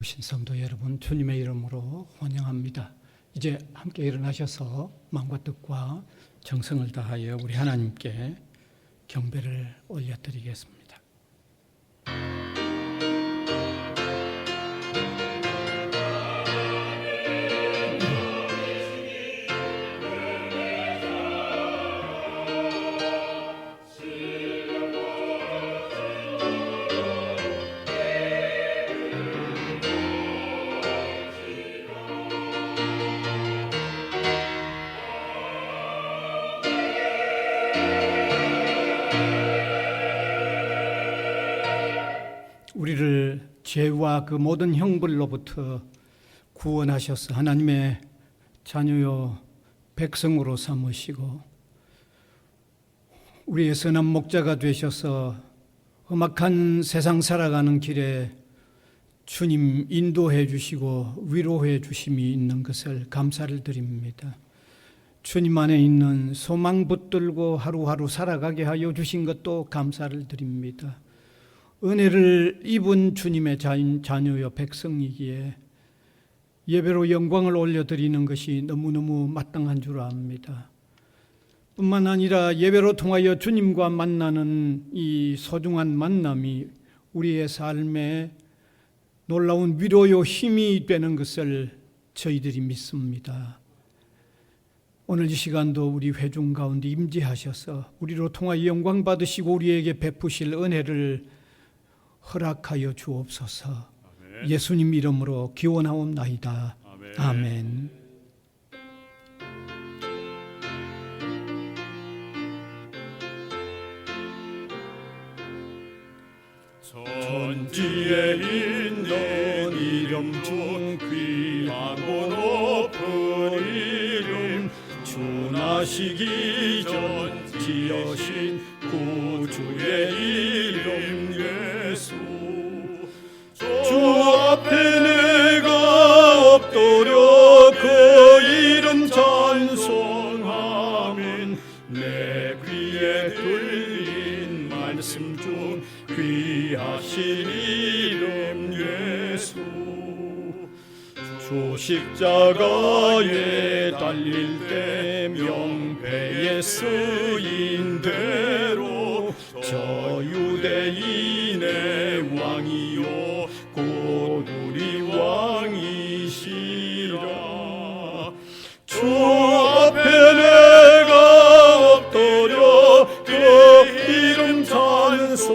오신 성도 여러분, 주님의 이름으로 환영합니다. 이제 함께 일어나셔서 마음과 뜻과 정성을 다하여 우리 하나님께 경배를 올려드리겠습니다. 우리를 죄와 그 모든 형벌로부터 구원하셔서 하나님의 자녀요 백성으로 삼으시고 우리의 선한 목자가 되셔서 험악한 세상 살아가는 길에 주님 인도해 주시고 위로해 주심이 있는 것을 감사를 드립니다. 주님 안에 있는 소망 붙들고 하루하루 살아가게 하여 주신 것도 감사를 드립니다. 은혜를 입은 주님의 자녀여 백성이기에 예배로 영광을 올려드리는 것이 너무너무 마땅한 줄 압니다. 뿐만 아니라 예배로 통하여 주님과 만나는 이 소중한 만남이 우리의 삶에 놀라운 위로요 힘이 되는 것을 저희들이 믿습니다. 오늘 이 시간도 우리 회중 가운데 임재하셔서 우리로 통하여 영광 받으시고 우리에게 베푸실 은혜를 허락하여 주옵소서. 아멘. 예수님 이름으로 기원하옵나이다. 아멘. 아멘. 천지에 있는 이름 중 귀하고 높은 이름 주 나시기 전 지으신 구주의 이름 예수 주 앞에 내가 엎드려 그 이름 찬송하면 내 귀에 들린 말씀 중 귀하신 이름 예수 주 십자가에 달릴 때 명패에 쓰인 대로 저 유대인의 왕이요 곧 우리 왕이시라 주 앞에 내가 엎드려 그 이름 찬송하면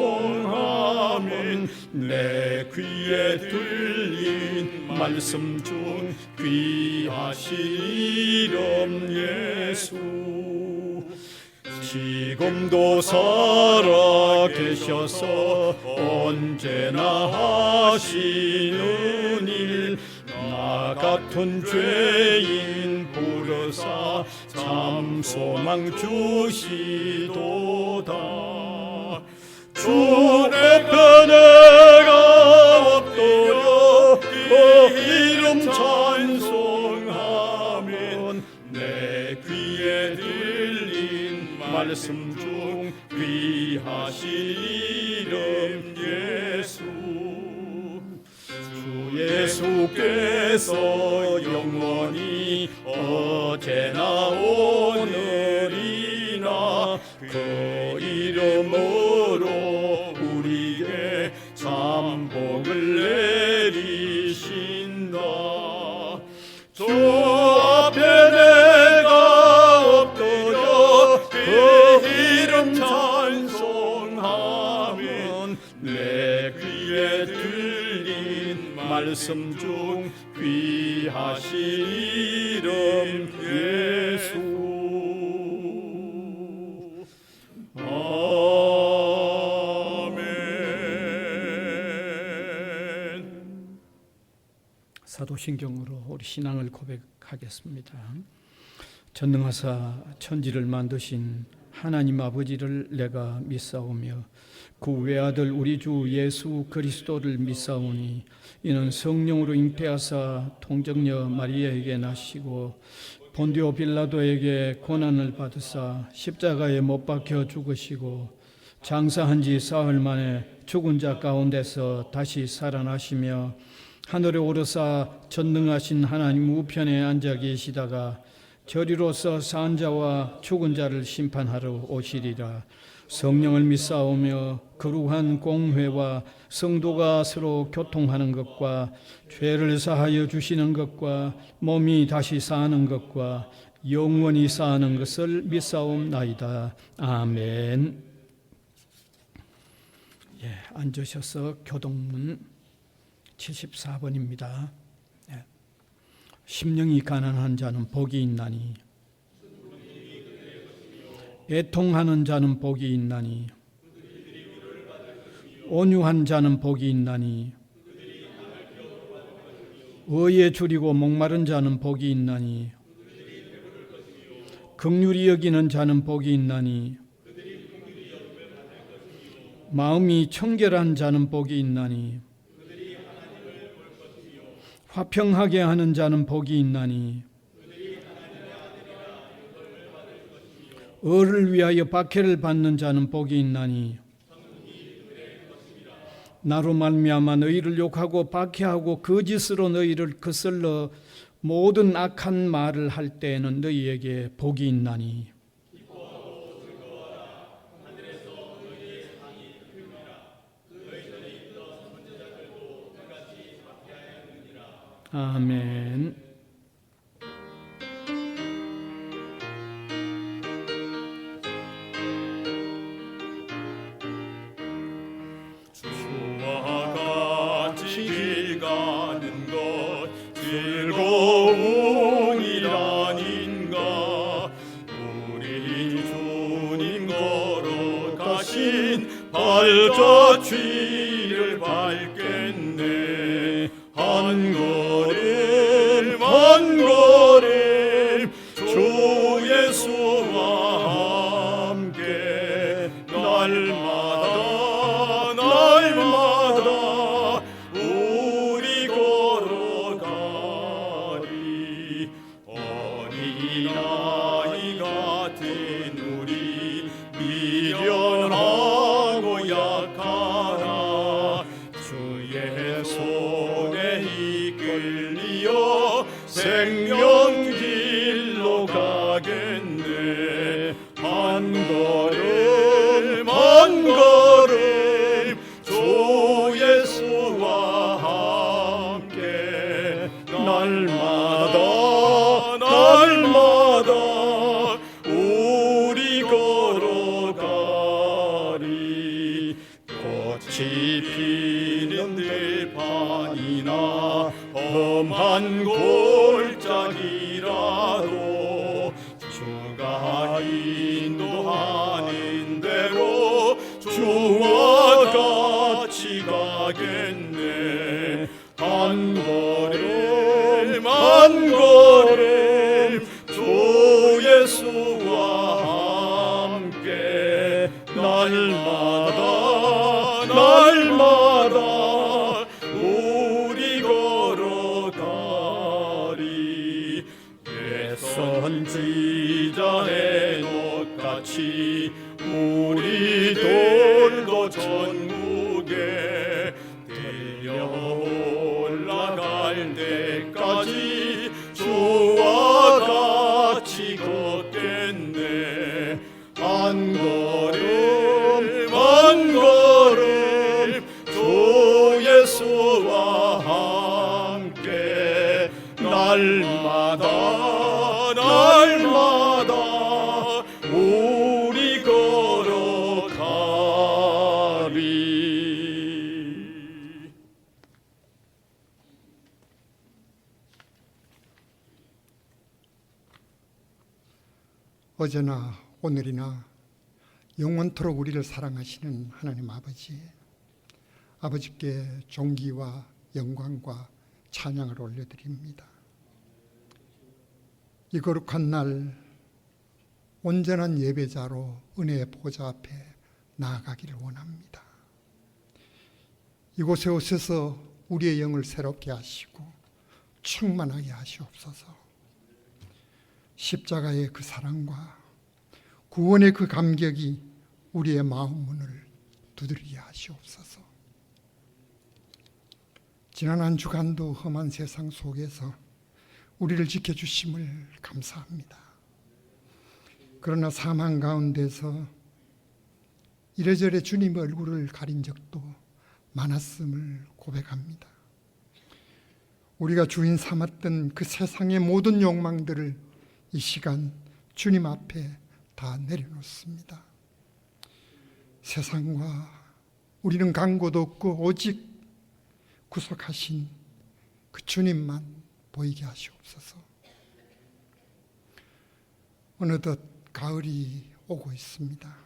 내 귀에 들린 말씀 중 귀하신 이름 예수 지금도 살아 계셔서 언제나 하시는 일 나 같은 죄인 부르사 참 소망 주시도다 주 앞에 내가 엎드려 그 이름 찬송하면 내 귀에 들린 말씀 중 귀하신 이름 예수 주 예수께서 영원히 어제나 오늘이나 그 이름으로 우리에게 참 복을 내리신다 주 앞에 내가 엎드려 그 이름 찬송하면 내 귀에 들린 말씀 중 귀하신 이름 예수 아멘. 사도신경으로 우리 신앙을 고백하겠습니다. 전능하사 천지를 만드신 하나님 아버지를 내가 믿사오며 그 외아들 우리 주 예수 그리스도를 믿사오니 이는 성령으로 잉태하사 통정녀 마리아에게 나시고 본디오 빌라도에게 고난을 받으사 십자가에 못 박혀 죽으시고 장사한 지 사흘 만에 죽은 자 가운데서 다시 살아나시며 하늘에 오르사 전능하신 하나님 우편에 앉아 계시다가 저리로서 산 자와 죽은 자를 심판하러 오시리라. 성령을 믿사오며 거룩한 공회와 성도가 서로 교통하는 것과 죄를 사하여 주시는 것과 몸이 다시 사는 것과 영원히 사는 것을 믿사옵나이다. 아멘. 앉으셔서 교동문 74번입니다. 심령이 가난한 자는 복이 있나니 애통하는 자는 복이 있나니 온유한 자는 복이 있나니 의에 줄이고 목마른 자는 복이 있나니 긍휼히 여기는 자는 복이 있나니 마음이 청결한 자는 복이 있나니 화평하게 하는 자는 복이 있나니 의를 위하여 박해를 받는 자는 복이 있나니 나로 말미암아 너희를 욕하고 박해하고 거짓으로 너희를 거슬러 모든 악한 말을 할 때에는 너희에게 복이 있나니 아멘. 주와 같이 길 가는 것 즐거움이라닌가. 우리 주님 걸어가신 발자취를 밟겠네. 한 걸음 한 걸음 주 예수와 함께 날마다 날마다 우리 걸어가리. 어린아이 같은 우리 미련하고 약하나 주의 손에 이끌리어 생명길로 가겠네. 한 걸음 한 걸음 주 예수와 함께 날마다 날마다 우리 걸어가리. 꽃이 피는 들판이나 험한 골짜기라도 주가 인도하는 대로 주와 같이 가겠네. 한 걸음 한 걸음 주 예수와 함께 날마다 날마다 우리 걸어가리. 옛 선지자의 돛같이 우리들도 천국에 들려 올라갈 때까지 주와 같이 걷겠네. 한 걸음 한 걸음 주 예수와 함께 날마다 날마다 우리 걸어가리. 어제나 오늘이나 영원토록 우리를 사랑하시는 하나님 아버지, 아버지께 존귀와 영광과 찬양을 올려드립니다. 이 거룩한 날 온전한 예배자로 은혜의 보좌 앞에 나아가기를 원합니다. 이곳에 오셔서 우리의 영을 새롭게 하시고 충만하게 하시옵소서. 십자가의 그 사랑과 구원의 그 감격이 우리의 마음 문을 두드리게 하시옵소서. 지난 한 주간도 험한 세상 속에서 우리를 지켜주심을 감사합니다. 그러나 사망 가운데서 이래저래 주님의 얼굴을 가린 적도 많았음을 고백합니다. 우리가 주인 삼았던 그 세상의 모든 욕망들을 이 시간 주님 앞에 다 내려놓습니다. 세상과 우리는 간고도 없고 오직 구속하신 그 주님만 보이게 하시옵소서. 어느덧 가을이 오고 있습니다.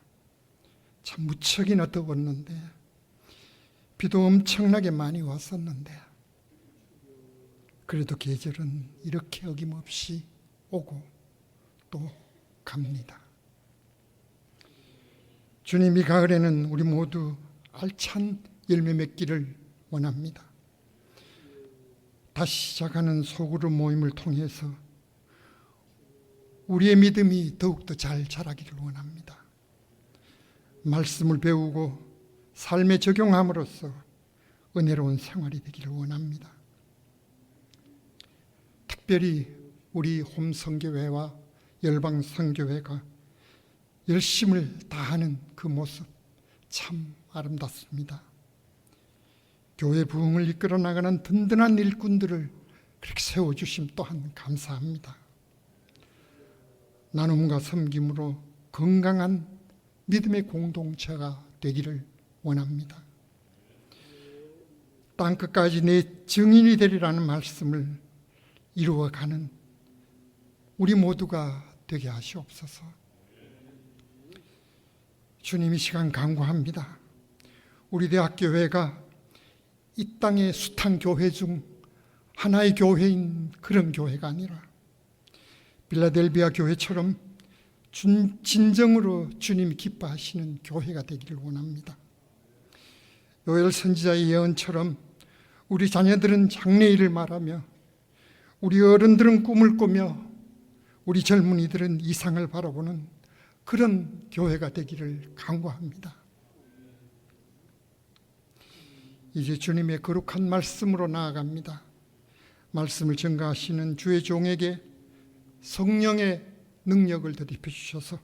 참 무척이나 더웠는데, 비도 엄청나게 많이 왔었는데, 그래도 계절은 이렇게 어김없이 오고 또 갑니다. 주님이 가을에는 우리 모두 알찬 열매 맺기를 원합니다. 다시 시작하는 소그룹 모임을 통해서 우리의 믿음이 더욱더 잘 자라기를 원합니다. 말씀을 배우고 삶에 적용함으로써 은혜로운 생활이 되기를 원합니다. 특별히 우리 홈성교회와 열방성교회가 열심을 다하는 그 모습 참 아름답습니다. 교회 부흥을 이끌어 나가는 든든한 일꾼들을 그렇게 세워주심 또한 감사합니다. 나눔과 섬김으로 건강한 믿음의 공동체가 되기를 원합니다. 땅끝까지 내 증인이 되리라는 말씀을 이루어가는 우리 모두가 되게 하시옵소서. 주님이 시간 간구합니다. 우리 대학교회가 이 땅의 숱한 교회 중 하나의 교회인 그런 교회가 아니라 빌라델비아 교회처럼 진정으로 주님이 기뻐하시는 교회가 되기를 원합니다. 요엘 선지자의 예언처럼 우리 자녀들은 장래일을 말하며 우리 어른들은 꿈을 꾸며 우리 젊은이들은 이상을 바라보는 그런 교회가 되기를 간구합니다. 이제 주님의 거룩한 말씀으로 나아갑니다. 말씀을 증거하시는 주의 종에게 성령의 능력을 덧입혀 주셔서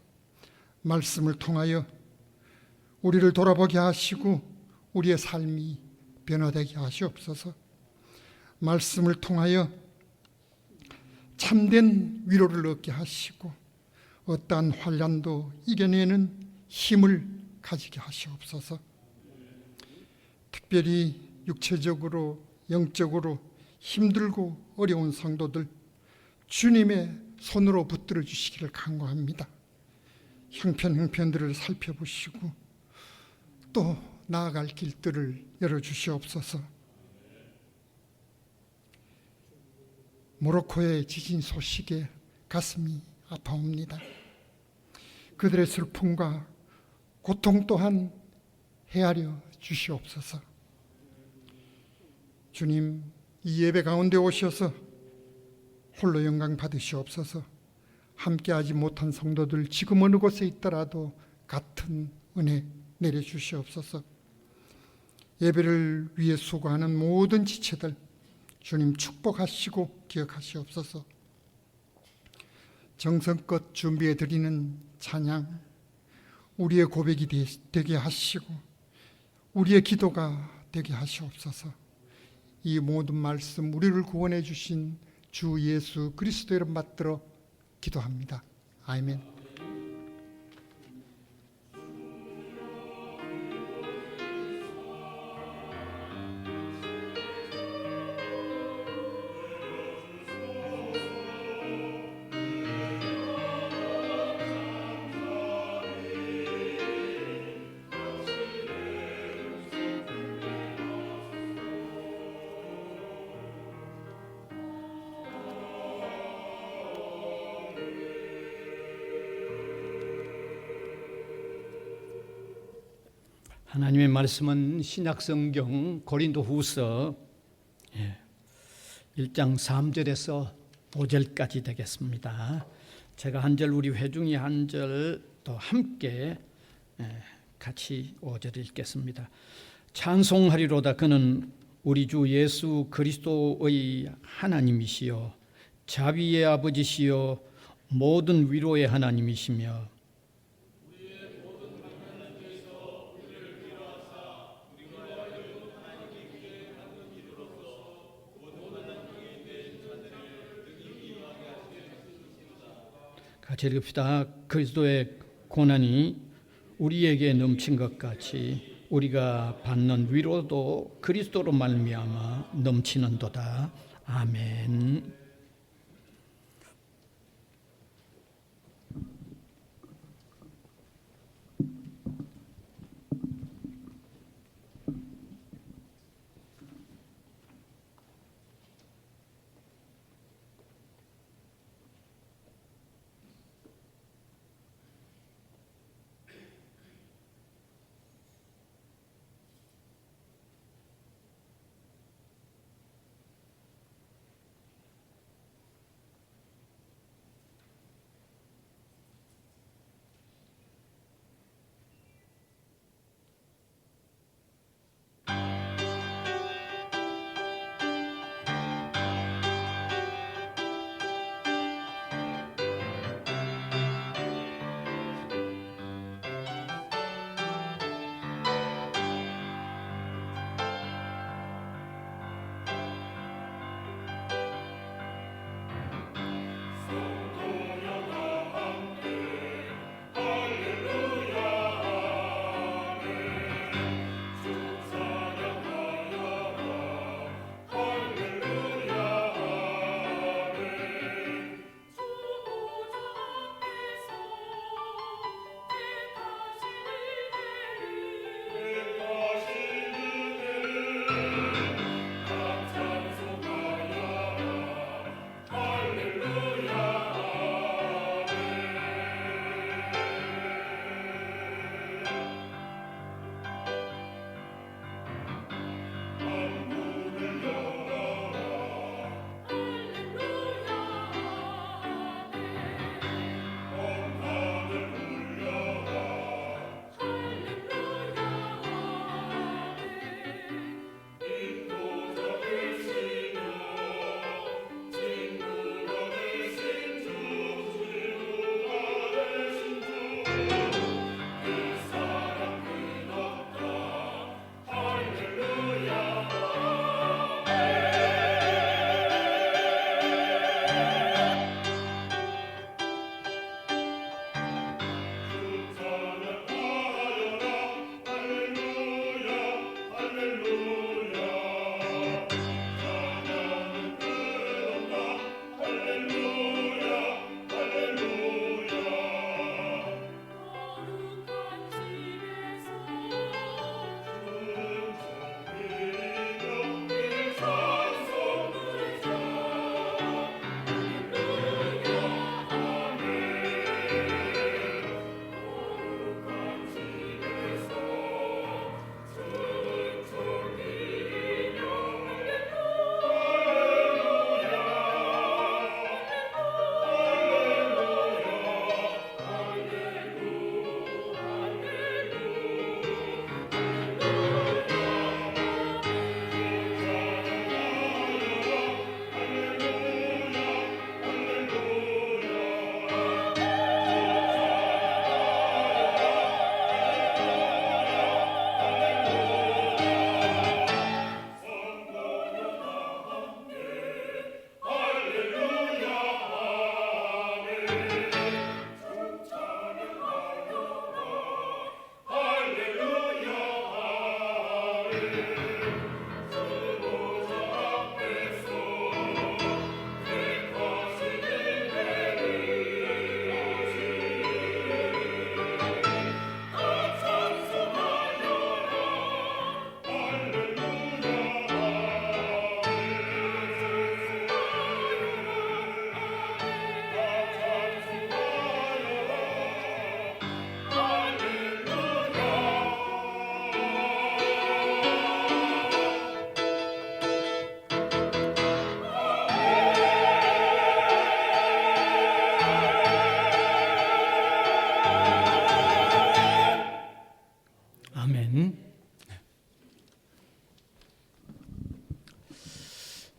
말씀을 통하여 우리를 돌아보게 하시고 우리의 삶이 변화되게 하시옵소서. 말씀을 통하여 참된 위로를 얻게 하시고 어떠한 환난도 이겨내는 힘을 가지게 하시옵소서. 특별히 육체적으로 영적으로 힘들고 어려운 성도들 주님의 손으로 붙들어 주시기를 간구합니다. 형편들을 살펴보시고 또 나아갈 길들을 열어주시옵소서. 모로코의 지진 소식에 가슴이 아파옵니다. 그들의 슬픔과 고통 또한 헤아려 주시옵소서. 주님, 이 예배 가운데 오셔서 홀로 영광 받으시옵소서. 함께하지 못한 성도들 지금 어느 곳에 있더라도 같은 은혜 내려주시옵소서. 예배를 위해 수고하는 모든 지체들 주님 축복하시고 기억하시옵소서. 정성껏 준비해 드리는 찬양 우리의 고백이 되게 하시고 우리의 기도가 되게 하시옵소서. 이 모든 말씀 우리를 구원해 주신 주 예수 그리스도 이름 받들어 기도합니다. 아멘. 하나님의 말씀은 신약성경 고린도후서 1장 3절에서 5절까지 되겠습니다. 제가 한 절 우리 회중이 한 절 또 함께 같이 5절 읽겠습니다. 찬송하리로다 그는 우리 주 예수 그리스도의 하나님이시여 자비의 아버지시여 모든 위로의 하나님이시며 같이 읽읍시다. 그리스도의 고난이 우리에게 넘친 것 같이 우리가 받는 위로도 그리스도로 말미암아 넘치는도다. 아멘.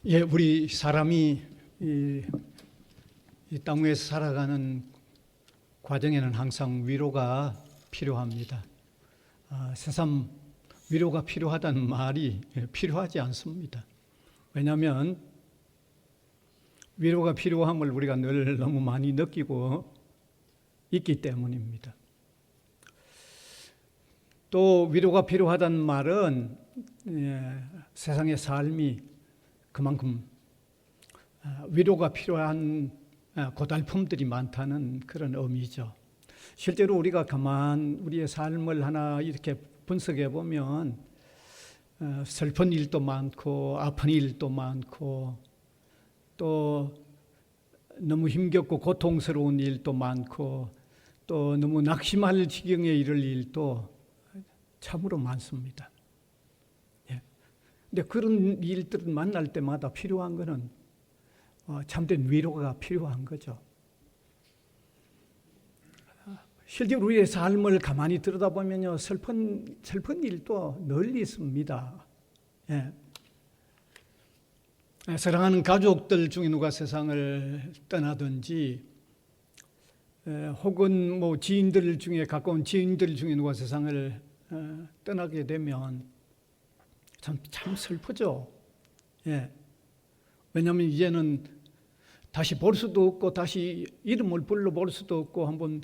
예, 우리 사람이 이 땅 위에서 살아가는 과정에는 항상 위로가 필요합니다. 새삼 위로가 필요하다는 말이 필요하지 않습니다. 왜냐하면 위로가 필요함을 우리가 늘 너무 많이 느끼고 있기 때문입니다. 또 위로가 필요하다는 말은 세상의 삶이 그만큼 위로가 필요한 고달픔들이 많다는 그런 의미죠. 실제로 우리가 가만 우리의 삶을 하나 이렇게 분석해 보면 슬픈 일도 많고 아픈 일도 많고 또 너무 힘겹고 고통스러운 일도 많고 또 너무 낙심할 지경에 이를 일도 참으로 많습니다. 근데 그런 일들을 만날 때마다 필요한 것은 참된 위로가 필요한 거죠. 실제로 우리의 삶을 가만히 들여다보면요, 슬픈 일도 늘 있습니다. 사랑하는 가족들 중에 누가 세상을 떠나든지, 혹은 뭐 지인들 중에 가까운 지인들 중에 누가 세상을 떠나게 되면 참 슬프죠. 왜냐하면 이제는 다시 볼 수도 없고 다시 이름을 불러볼 수도 없고 한번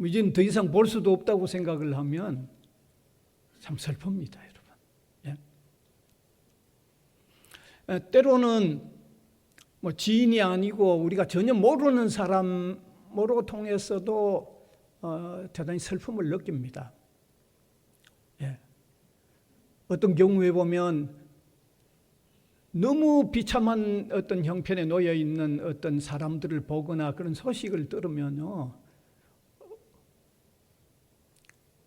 이제는 더 이상 볼 수도 없다고 생각을 하면 참 슬픕니다, 여러분. 때로는 뭐 지인이 아니고 우리가 전혀 모르는 사람으로 통해서도 대단히 슬픔을 느낍니다. 어떤 경우에 보면 너무 비참한 어떤 형편에 놓여 있는 어떤 사람들을 보거나 그런 소식을 들으면요,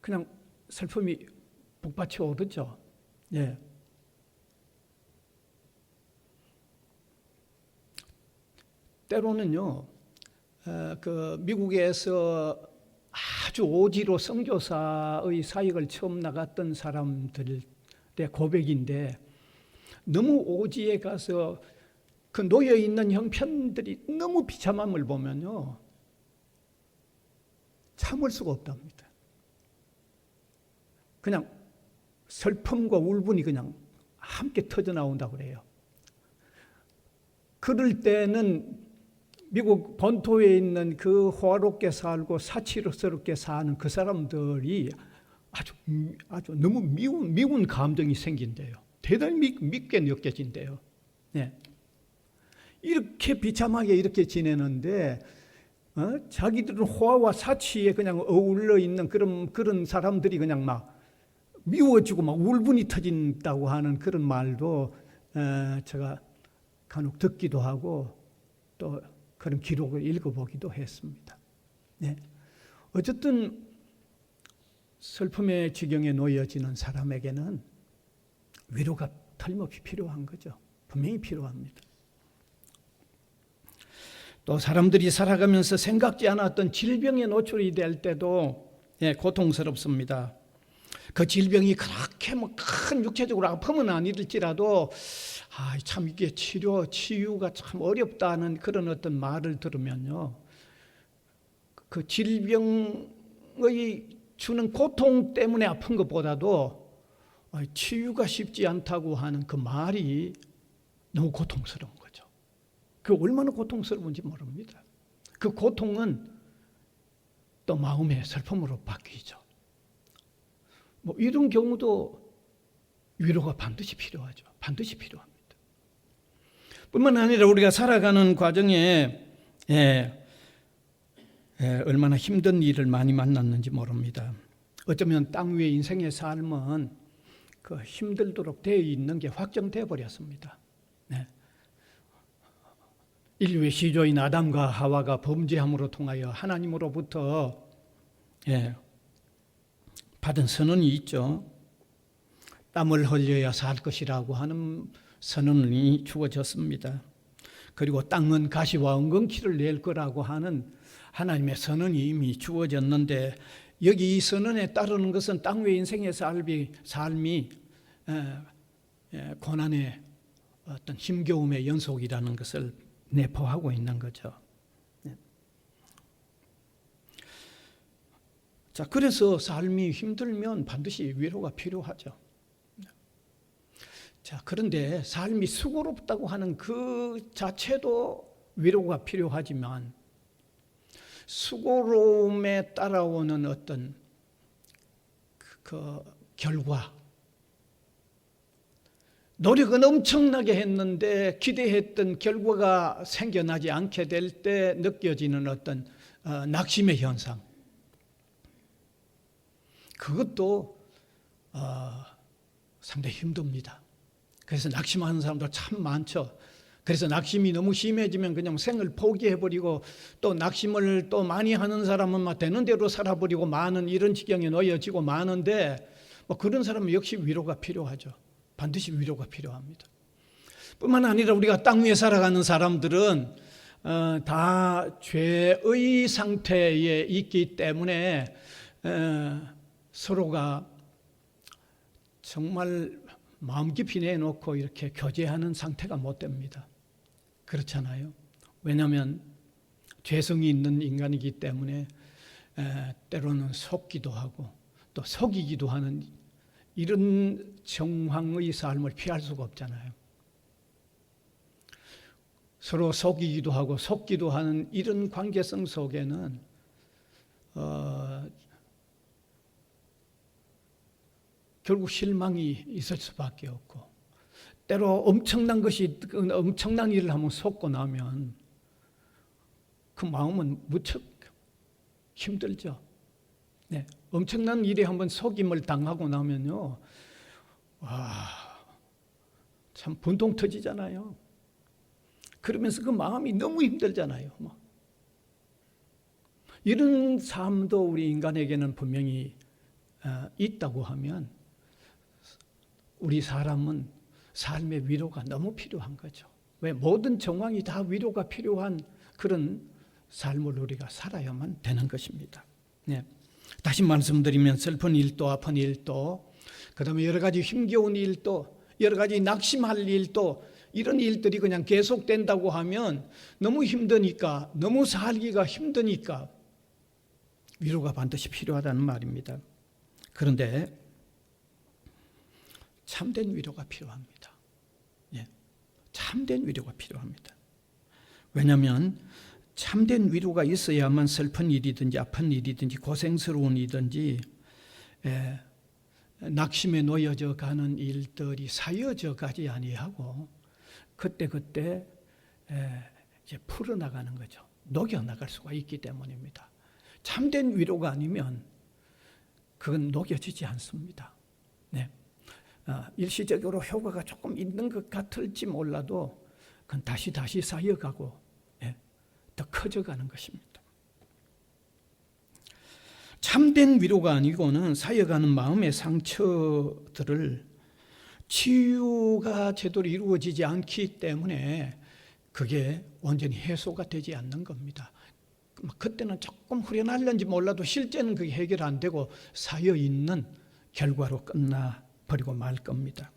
그냥 슬픔이 북받쳐 오르죠. 때로는요, 그 미국에서 아주 오지로 선교사의 사역을 처음 나갔던 사람들의 고백인데, 너무 오지에 가서 그 놓여 있는 형편들이 너무 비참함을 보면요, 참을 수가 없답니다. 그냥 슬픔과 울분이 그냥 함께 터져 나온다고 그래요. 그럴 때는 미국 본토에 있는 그 호화롭게 살고 사치스럽게 사는 그 사람들이 아주 너무 미운 감정이 생긴대요. 대단히 밉게 느껴진대요. 이렇게 비참하게 이렇게 지내는데 자기들은 호화와 사치에 그냥 어울려 있는 그런 사람들이 그냥 막 미워지고 막 울분이 터진다고 하는 그런 말도 제가 간혹 듣기도 하고 또 그런 기록을 읽어보기도 했습니다. 어쨌든 슬픔의 지경에 놓여지는 사람에게는 위로가 틀림없이 필요한 거죠. 분명히 필요합니다. 또 사람들이 살아가면서 생각지 않았던 질병에 노출이 될 때도 고통스럽습니다. 그 질병이 그렇게 뭐 큰 육체적으로 아픔은 아닐지라도 참 이게 치유가 참 어렵다는 그런 어떤 말을 들으면요, 그 질병의 주는 고통 때문에 아픈 것보다도 치유가 쉽지 않다고 하는 그 말이 너무 고통스러운 거죠. 그 얼마나 고통스러운지 모릅니다. 그 고통은 또 마음의 슬픔으로 바뀌죠. 뭐 이런 경우도 위로가 반드시 필요하죠. 반드시 필요합니다. 뿐만 아니라 우리가 살아가는 과정에 얼마나 힘든 일을 많이 만났는지 모릅니다. 어쩌면 땅 위의 인생의 삶은 그 힘들도록 되어 있는 게 확정되어 버렸습니다. 인류의 시조인 아담과 하와가 범죄함으로 통하여 하나님으로부터 받은 선언이 있죠. 땀을 흘려야 살 것이라고 하는 선언이 주어졌습니다. 그리고 땅은 가시와 엉겅퀴를 낼 거라고 하는 하나님의 선언이 이미 주어졌는데, 여기 이 선언에 따르는 것은 땅 위의 인생의 삶이 고난에 어떤 힘겨움의 연속이라는 것을 내포하고 있는 거죠. 자, 그래서 삶이 힘들면 반드시 위로가 필요하죠. 자, 그런데 삶이 수고롭다고 하는 그 자체도 위로가 필요하지만 수고로움에 따라오는 어떤 그 결과, 노력은 엄청나게 했는데 기대했던 결과가 생겨나지 않게 될 때 느껴지는 어떤 낙심의 현상, 그것도 상당히 힘듭니다. 그래서 낙심하는 사람들 참 많죠. 그래서 낙심이 너무 심해지면 그냥 생을 포기해버리고, 또 낙심을 또 많이 하는 사람은 막 되는 대로 살아버리고 마는, 이런 지경에 놓여지고 마는데, 뭐 그런 사람은 역시 위로가 필요하죠. 반드시 위로가 필요합니다. 뿐만 아니라 우리가 땅 위에 살아가는 사람들은 다 죄의 상태에 있기 때문에 서로가 정말 마음 깊이 내놓고 이렇게 교제하는 상태가 못 됩니다. 그렇잖아요. 왜냐하면 죄성이 있는 인간이기 때문에 때로는 속기도 하고 또 속이기도 하는 이런 정황의 삶을 피할 수가 없잖아요. 서로 속이기도 하고 속기도 하는 이런 관계성 속에는 결국 실망이 있을 수밖에 없고, 때로 엄청난 일을 한번 속고 나면 그 마음은 무척 힘들죠. 네, 엄청난 일에 한번 속임을 당하고 나면요, 참 분통 터지잖아요. 그러면서 그 마음이 너무 힘들잖아요. 이런 삶도 우리 인간에게는 분명히 있다고 하면, 우리 사람은 삶의 위로가 너무 필요한 거죠. 왜? 모든 정황이 다 위로가 필요한 그런 삶을 우리가 살아야만 되는 것입니다. 네. 다시 말씀드리면 슬픈 일도 아픈 일도, 그다음에 여러 가지 힘겨운 일도, 여러 가지 낙심할 일도, 이런 일들이 그냥 계속된다고 하면 너무 힘드니까, 너무 살기가 힘드니까 위로가 반드시 필요하다는 말입니다. 그런데 참된 위로가 필요합니다. 예, 참된 위로가 필요합니다. 왜냐하면 참된 위로가 있어야만 슬픈 일이든지 아픈 일이든지 고생스러운 일이든지 낙심에 놓여져 가는 일들이 사여져 가지 아니하고 그때 이제 풀어나가는 거죠. 녹여나갈 수가 있기 때문입니다. 참된 위로가 아니면 그건 녹여지지 않습니다. 네. 일시적으로 효과가 조금 있는 것 같을지 몰라도 그건 다시 쌓여가고 더 커져가는 것입니다. 참된 위로가 아니고는 쌓여가는 마음의 상처들을 치유가 제대로 이루어지지 않기 때문에 그게 완전히 해소가 되지 않는 겁니다. 그때는 조금 후련할는지 몰라도 실제는 그게 해결 안 되고 쌓여있는 결과로 끝나버리고 말 겁니다.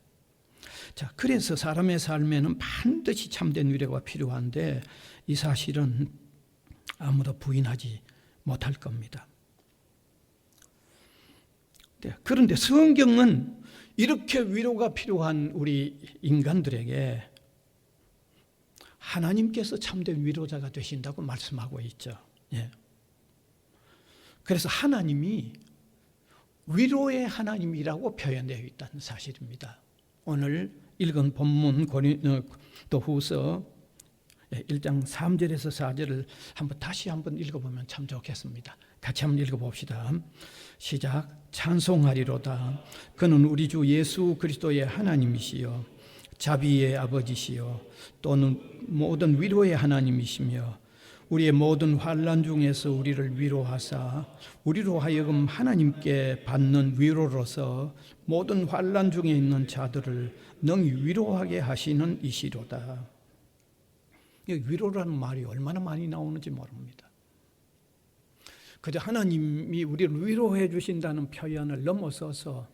자, 그래서 사람의 삶에는 반드시 참된 위로가 필요한데 이 사실은 아무도 부인하지 못할 겁니다. 네, 그런데 성경은 이렇게 위로가 필요한 우리 인간들에게 하나님께서 참된 위로자가 되신다고 말씀하고 있죠. 예. 그래서 하나님이 위로의 하나님이라고 표현되어 있다는 사실입니다. 오늘 읽은 본문 고린도후서 1장 3절에서 4절을 다시 한번 읽어보면 참 좋겠습니다. 같이 한번 읽어봅시다. 시작. 찬송하리로다. 그는 우리 주 예수 그리스도의 하나님이시요 자비의 아버지시요 또는 모든 위로의 하나님이시며 우리의 모든 환난 중에서 우리를 위로하사 우리로 하여금 하나님께 받는 위로로서 모든 환난 중에 있는 자들을 능히 위로하게 하시는 이시로다. 위로라는 말이 얼마나 많이 나오는지 모릅니다. 그저 하나님이 우리를 위로해 주신다는 표현을 넘어서서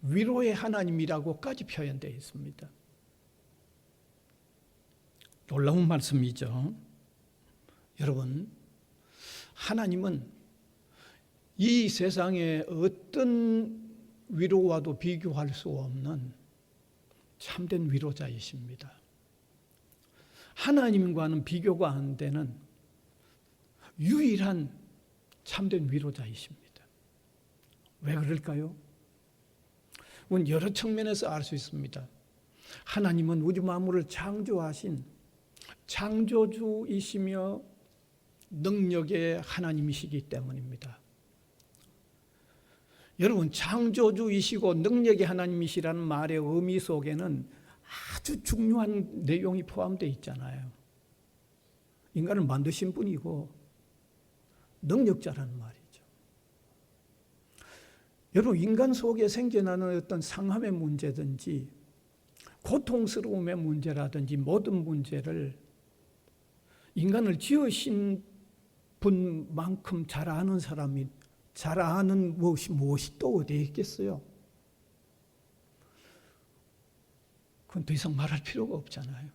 위로의 하나님이라고까지 표현되어 있습니다. 놀라운 말씀이죠. 여러분, 하나님은 이 세상의 어떤 위로와도 비교할 수 없는 참된 위로자이십니다. 하나님과는 비교가 안 되는 유일한 참된 위로자이십니다. 왜 그럴까요? 그건 여러 측면에서 알 수 있습니다. 하나님은 우주 만물을 창조하신 창조주이시며 능력의 하나님이시기 때문입니다. 여러분, 창조주이시고 능력의 하나님이시라는 말의 의미 속에는 아주 중요한 내용이 포함되어 있잖아요. 인간을 만드신 분이고 능력자라는 말이죠. 여러분, 인간 속에 생겨나는 어떤 상함의 문제든지 고통스러움의 문제라든지 모든 문제를 인간을 지으신 분만큼 잘 아는 사람이 잘 아는 무엇이 또 어디에 있겠어요? 그건 더 이상 말할 필요가 없잖아요.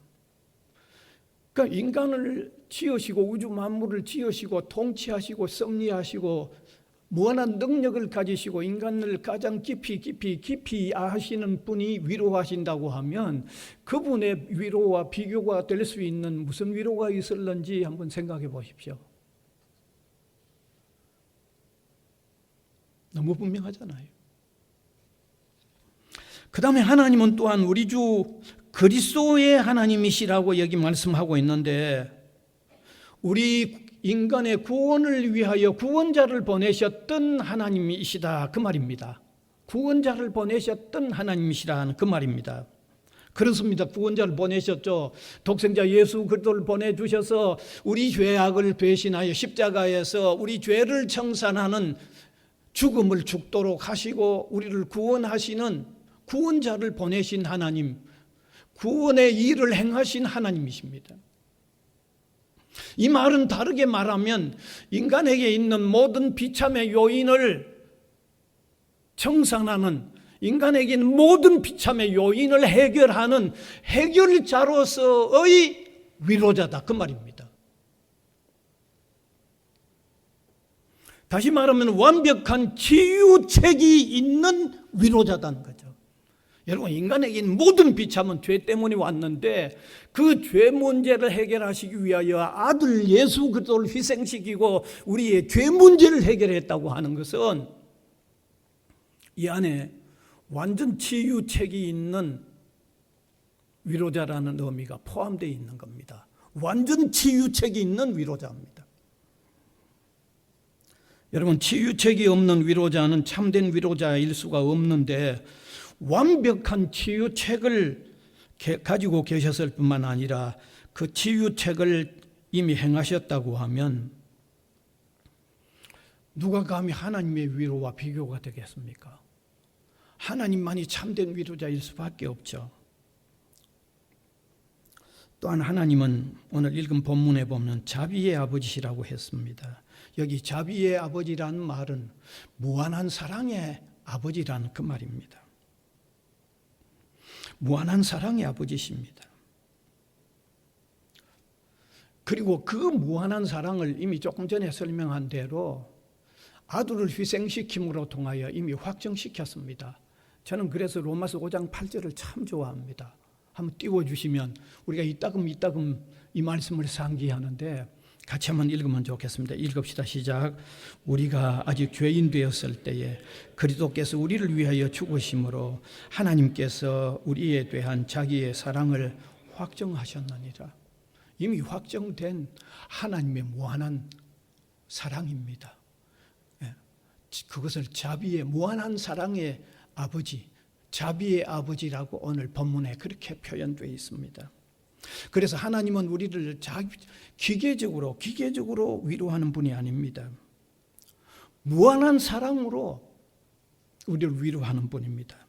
그러니까 인간을 지으시고 우주 만물을 지으시고 통치하시고 섭리하시고 무한한 능력을 가지시고 인간을 가장 깊이 아시는 분이 위로하신다고 하면 그분의 위로와 비교가 될 수 있는 무슨 위로가 있을는지 한번 생각해 보십시오. 너무 분명하잖아요. 그 다음에 하나님은 또한 우리 주 그리스도의 하나님이시라고 여기 말씀하고 있는데, 우리 인간의 구원을 위하여 구원자를 보내셨던 하나님이시다, 그 말입니다. 구원자를 보내셨던 하나님이시라는 그 말입니다. 그렇습니다. 구원자를 보내셨죠. 독생자 예수 그리스도를 보내주셔서 우리 죄악을 배신하여 십자가에서 우리 죄를 청산하는 죽음을 죽도록 하시고 우리를 구원하시는 구원자를 보내신 하나님, 구원의 일을 행하신 하나님이십니다. 이 말은 다르게 말하면 인간에게 있는 모든 비참의 요인을 청산하는, 인간에게 있는 모든 비참의 요인을 해결하는 해결자로서의 위로자다, 그 말입니다. 다시 말하면 완벽한 치유책이 있는 위로자다는 거죠. 여러분, 인간에게 있는 모든 비참은 죄 때문에 왔는데 그 죄 문제를 해결하시기 위하여 아들 예수 그리스도를 희생시키고 우리의 죄 문제를 해결했다고 하는 것은 이 안에 완전 치유책이 있는 위로자라는 의미가 포함되어 있는 겁니다. 완전 치유책이 있는 위로자입니다. 여러분, 치유책이 없는 위로자는 참된 위로자일 수가 없는데, 완벽한 치유책을 가지고 계셨을 뿐만 아니라 그 치유책을 이미 행하셨다고 하면 누가 감히 하나님의 위로와 비교가 되겠습니까? 하나님만이 참된 위로자일 수밖에 없죠. 또한 하나님은 오늘 읽은 본문에 보면 자비의 아버지시라고 했습니다. 여기 자비의 아버지라는 말은 무한한 사랑의 아버지라는 그 말입니다. 무한한 사랑의 아버지십니다. 그리고 그 무한한 사랑을 이미 조금 전에 설명한 대로 아들을 희생시킴으로 통하여 이미 확정시켰습니다. 저는 그래서 로마서 5장 8절을 참 좋아합니다. 한번 띄워주시면 우리가 이따금 이 말씀을 상기하는데 같이 한번 읽으면 좋겠습니다. 읽읍시다. 시작. 우리가 아직 죄인 되었을 때에 그리스도께서 우리를 위하여 죽으심으로 하나님께서 우리에 대한 자기의 사랑을 확정하셨느니라. 이미 확정된 하나님의 무한한 사랑입니다. 그것을 자비의 무한한 사랑의 아버지, 자비의 아버지라고 오늘 본문에 그렇게 표현되어 있습니다. 그래서 하나님은 우리를 기계적으로 위로하는 분이 아닙니다. 무한한 사랑으로 우리를 위로하는 분입니다.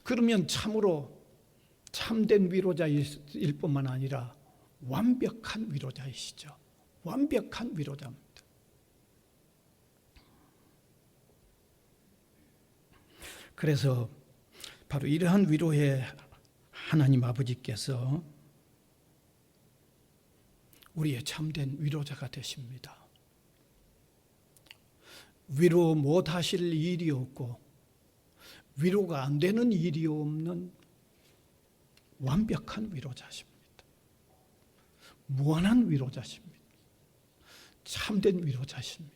그러면 참으로 참된 위로자일 뿐만 아니라 완벽한 위로자이시죠. 완벽한 위로자입니다. 그래서 바로 이러한 위로의 하나님 아버지께서 우리의 참된 위로자가 되십니다. 위로 못하실 일이 없고 위로가 안 되는 일이 없는 완벽한 위로자십니다. 무한한 위로자십니다. 참된 위로자십니다.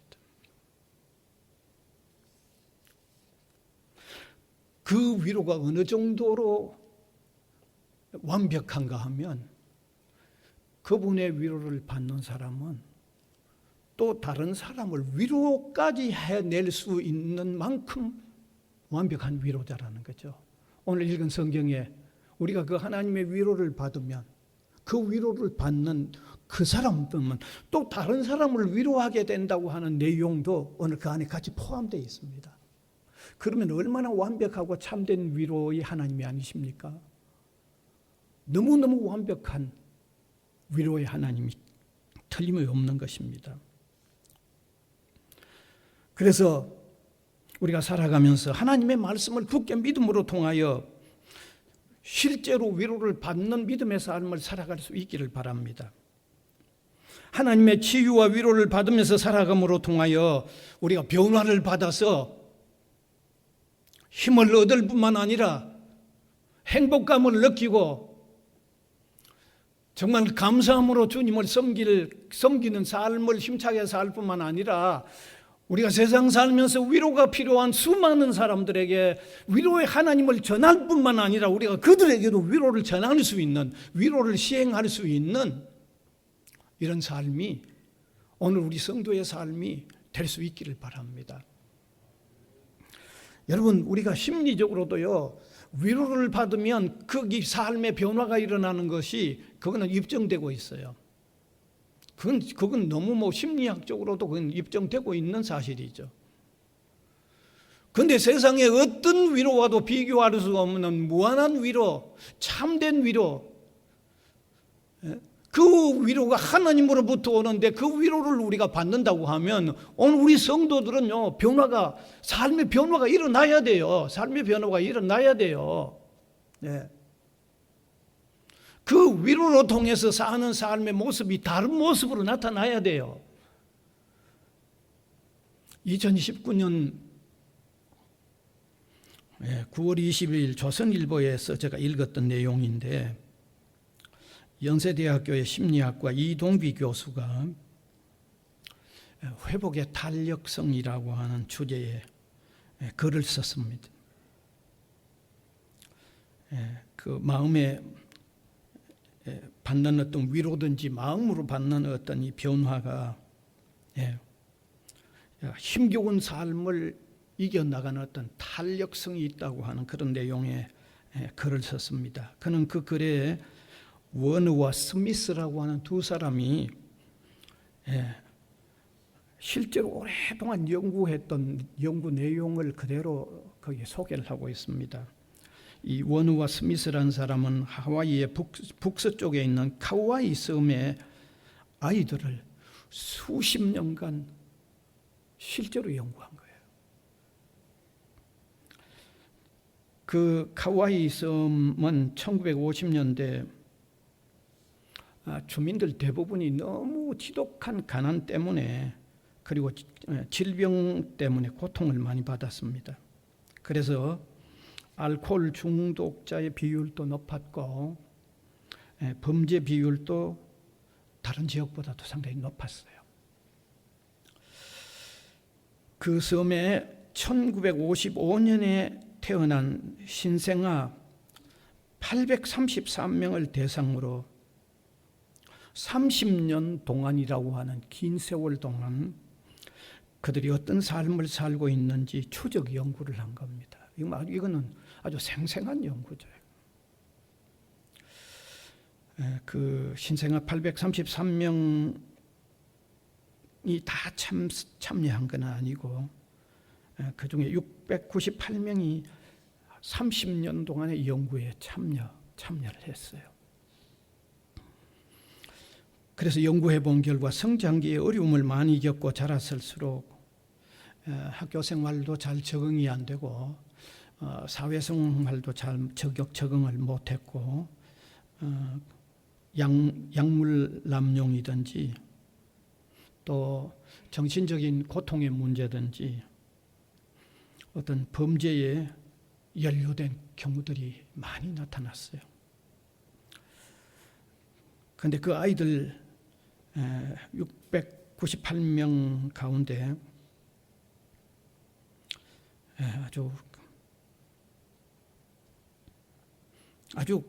그 위로가 어느 정도로 완벽한가 하면 그분의 위로를 받는 사람은 또 다른 사람을 위로까지 해낼 수 있는 만큼 완벽한 위로자라는 거죠. 오늘 읽은 성경에 우리가 그 하나님의 위로를 받으면 그 위로를 받는 그 사람들은 또 다른 사람을 위로하게 된다고 하는 내용도 오늘 그 안에 같이 포함되어 있습니다. 그러면 얼마나 완벽하고 참된 위로의 하나님이 아니십니까? 너무너무 완벽한 위로의 하나님이 틀림이 없는 것입니다. 그래서 우리가 살아가면서 하나님의 말씀을 굳게 믿음으로 통하여 실제로 위로를 받는 믿음의 삶을 살아갈 수 있기를 바랍니다. 하나님의 치유와 위로를 받으면서 살아감으로 통하여 우리가 변화를 받아서 힘을 얻을 뿐만 아니라 행복감을 느끼고 정말 감사함으로 주님을 섬기는 삶을 힘차게 살 뿐만 아니라 우리가 세상 살면서 위로가 필요한 수많은 사람들에게 위로의 하나님을 전할 뿐만 아니라 우리가 그들에게도 위로를 전할 수 있는, 위로를 시행할 수 있는 이런 삶이 오늘 우리 성도의 삶이 될 수 있기를 바랍니다. 여러분, 우리가 심리적으로도요, 위로를 받으면 거기 삶의 변화가 일어나는 것이 그거는 입증되고 있어요. 그건 너무 심리학적으로도 그건 입증되고 있는 사실이죠. 그런데 세상에 어떤 위로와도 비교할 수 없는 무한한 위로, 참된 위로, 그 위로가 하나님으로부터 오는데 그 위로를 우리가 받는다고 하면 오늘 우리 성도들은요, 삶의 변화가 일어나야 돼요. 삶의 변화가 일어나야 돼요. 네. 그 위로로 통해서 사는 삶의 모습이 다른 모습으로 나타나야 돼요. 2019년 9월 20일 조선일보에서 제가 읽었던 내용인데 연세대학교의 심리학과 이동비 교수가 회복의 탄력성이라고 하는 주제의 글을 썼습니다. 그 마음에 받는 어떤 위로든지 마음으로 받는 어떤 이 변화가 힘겨운 삶을 이겨나가는 어떤 탄력성이 있다고 하는 그런 내용의 글을 썼습니다. 그는 그 글에 워너와 스미스라고 하는 두 사람이 실제로 오랫동안 연구했던 연구 내용을 그대로 거기에 소개를 하고 있습니다. 이 워너와 스미스라는 사람은 하와이의 북서쪽에 있는 카우아이 섬의 아이들을 수십 년간 실제로 연구한 거예요. 그 카우아이 섬은 1950년대 주민들 대부분이 너무 지독한 가난 때문에 그리고 질병 때문에 고통을 많이 받았습니다. 그래서 알코올 중독자의 비율도 높았고 범죄 비율도 다른 지역보다도 상당히 높았어요. 그 섬에 1955년에 태어난 신생아 833명을 대상으로 30년 동안이라고 하는 긴 세월 동안 그들이 어떤 삶을 살고 있는지 추적 연구를 한 겁니다. 이거는 아주 생생한 연구죠. 그 신생아 833명이 다 참여한 건 아니고 그 중에 698명이 30년 동안의 연구에 참여를 했어요. 그래서 연구해 본 결과 성장기에 어려움을 많이 겪고 자랐을수록 학교 생활도 잘 적응이 안 되고 사회생활도 잘 적응을 못했고 약물 남용이든지 또 정신적인 고통의 문제든지 어떤 범죄에 연루된 경우들이 많이 나타났어요. 그런데 그 아이들 698명 가운데 아주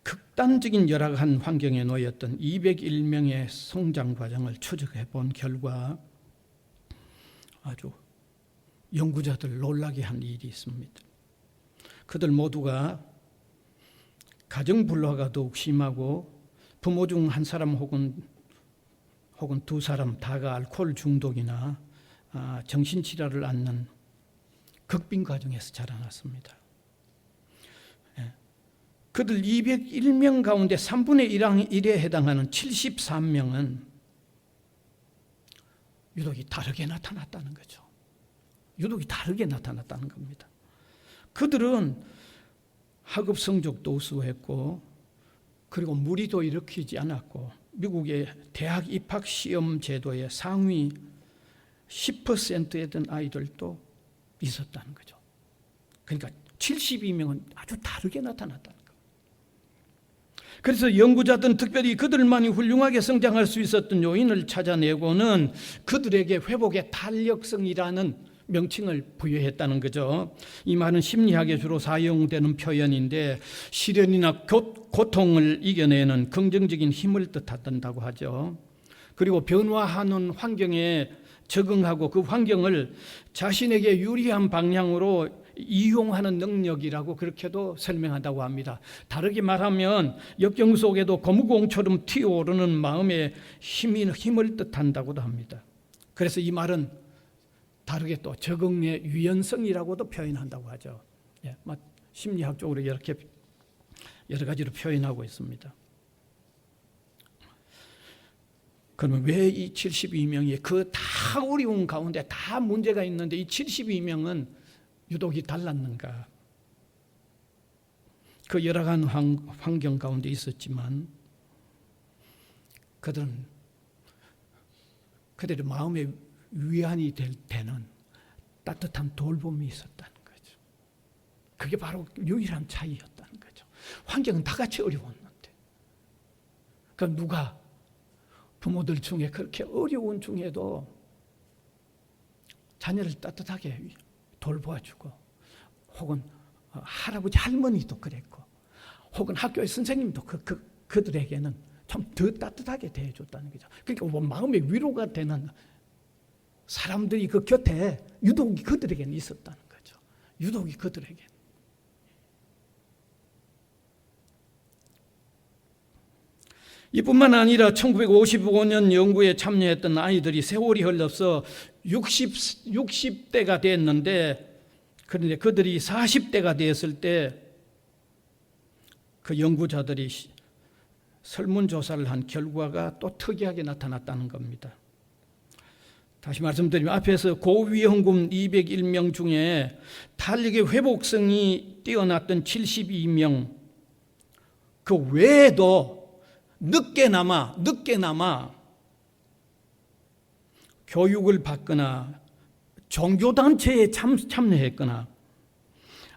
극단적인 열악한 환경에 놓였던 201명의 성장 과정을 추적해 본 결과 아주 연구자들 놀라게 한 일이 있습니다. 그들 모두가 가정 불화가 더욱 심하고 부모 중 한 사람 혹은 두 사람 다가 알코올 중독이나 정신질환을 앓는 극빈 가정에서 자라났습니다. 그들 201명 가운데 3분의 1에 해당하는 73명은 유독이 다르게 나타났다는 거죠. 유독이 다르게 나타났다는 겁니다. 그들은 학업 성적도 우수했고 그리고 무리도 일으키지 않았고 미국의 대학 입학 시험 제도의 상위 10%에 든 아이들도 있었다는 거죠. 그러니까 72명은 아주 다르게 나타났다는 거예요. 그래서 연구자들은 특별히 그들만이 훌륭하게 성장할 수 있었던 요인을 찾아내고는 그들에게 회복의 탄력성이라는 명칭을 부여했다는 거죠. 이 말은 심리학에 주로 사용되는 표현인데 시련이나 고통을 이겨내는 긍정적인 힘을 뜻한다고 하죠. 그리고 변화하는 환경에 적응하고 그 환경을 자신에게 유리한 방향으로 이용하는 능력이라고 그렇게도 설명한다고 합니다. 다르게 말하면 역경 속에도 고무공처럼 튀어오르는 마음의 힘을 뜻한다고도 합니다. 그래서 이 말은 다르게 또 적응의 유연성이라고도 표현한다고 하죠. 심리학적으로 이렇게 여러 가지로 표현하고 있습니다. 그러면 왜 이 72명이 그 다 어려운 가운데 다 문제가 있는데 이 72명은 유독이 달랐는가? 그 열악한 환경 가운데 있었지만 그들의 마음의 위안이 되는 따뜻한 돌봄이 있었다는 거죠. 그게 바로 유일한 차이였다는 거죠. 환경은 다 같이 어려웠는데 그럼 누가 부모들 중에 그렇게 어려운 중에도 자녀를 따뜻하게 돌보아주고 혹은 할아버지 할머니도 그랬고 혹은 학교의 선생님도 그들에게는 좀 더 따뜻하게 대해줬다는 거죠. 그러니까 마음의 위로가 되는 사람들이 그 곁에 유독이 그들에게는 있었다는 거죠. 유독이 그들에게. 이뿐만 아니라 1955년 연구에 참여했던 아이들이 세월이 흘러서 60대가 됐는데 그런데 그들이 40대가 되었을 때 그 연구자들이 설문조사를 한 결과가 또 특이하게 나타났다는 겁니다. 다시 말씀드리면 앞에서 고위험군 201명 중에 탄력의 회복성이 뛰어났던 72명 그 외에도 늦게나마 교육을 받거나 종교단체에 참여했거나